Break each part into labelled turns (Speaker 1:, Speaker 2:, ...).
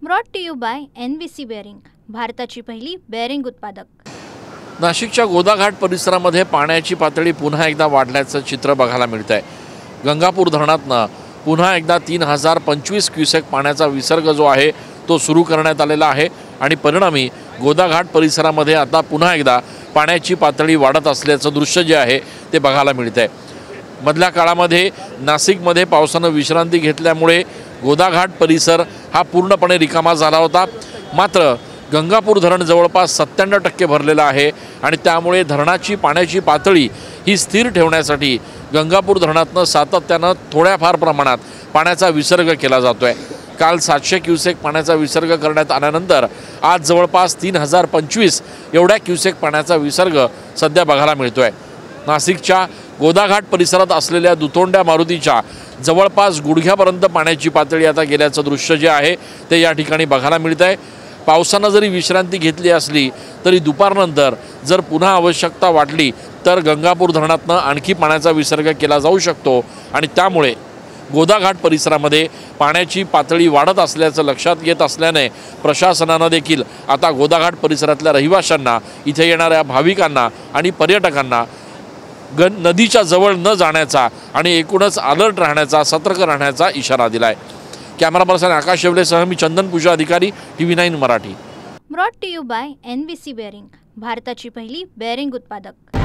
Speaker 1: Brought to you by NVC bearing, भारताची पहिली bearing उत्पादक।
Speaker 2: नाशिकच्या गोदाघाट परिसरामध्ये पाण्याची पातळी पुन्हा एकदा वाढल्याचं चित्र बघायला मिळतंय। गंगापूर धरणातनं पुन्हा एकदा 3025 क्युसेक पाण्याचा विसर्ग जो आहे तो सुरू करण्यात आलेला आहे आणि परिणामी गोदाघाट परिसरामध्ये आता पुन्हा एकदा पाण्याची पातळी वाढत असल्याचं दृश्य जे आहे ते बघायला मिळतंय। मधल्या काळामध्ये नाशिकमध्ये पावसानं विश्रांती घेतल्यामुळे गोदाघाट परिसर हा पूर्णपणे रिकामा झाला होता। मात्र गंगापूर धरण जवळपास 97% भरलेलं आहे आणि त्यामुळे धरणाची पाण्याची पातळी ही स्थिर ठेवण्यासाठी गंगापूर धरणातनं सातत्यानं थोड्याफार प्रमाणात पाण्याचा विसर्ग केला जातोय। काल 700 क्युसेक पाण्याचा विसर्ग करण्यात आल्यानंतर आज जवळपास 3025 एवढ्या क्युसेक पाण्याचा विसर्ग सध्या बघायला मिळतोय। नाशिकच्या गोदाघाट परिसरात असलेल्या दुतोंड्या मारुतीच्या जवळपास गुडघ्यापर्यंत पाण्याची पातळी आता गेल्याचं दृश्य जे आहे ते या ठिकाणी बघायला मिळतंय। पावसानं जरी विश्रांती घेतली असली तरी दुपारनंतर जर पुन्हा आवश्यकता वाटली तर गंगापूर धरणातनं आणखी पाण्याचा विसर्ग केला जाऊ शकतो आणि त्यामुळे गोदाघाट परिसरामध्ये पाण्याची पातळी वाढत असल्याचं लक्षात येत असल्याने प्रशासनानं देखील आता गोदाघाट परिसरातल्या रहिवाशांना, इथे येणाऱ्या भाविकांना आणि पर्यटकांना नदीच्या जवळ न जाण्याचा आणि एकूणच अलर्ट राहण्याचा, सतर्क राहण्याचा इशारा दिलाय। Camera person Akash शेवलेसह me Chandan Puja Adhikari, TV9 Marathi.
Speaker 1: Brought to you by NVC bearing, भारताची पहिली बेअरिंग उत्पादक।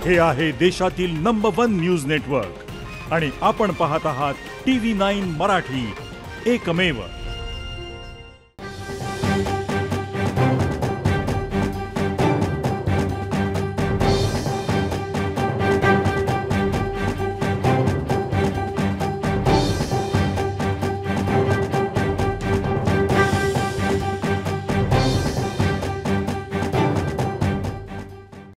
Speaker 3: हे आहे देशातील नंबर 1 न्यूज नेटवर्क आणि आपण पाहत आहात TV9 मराठी, एकमेव।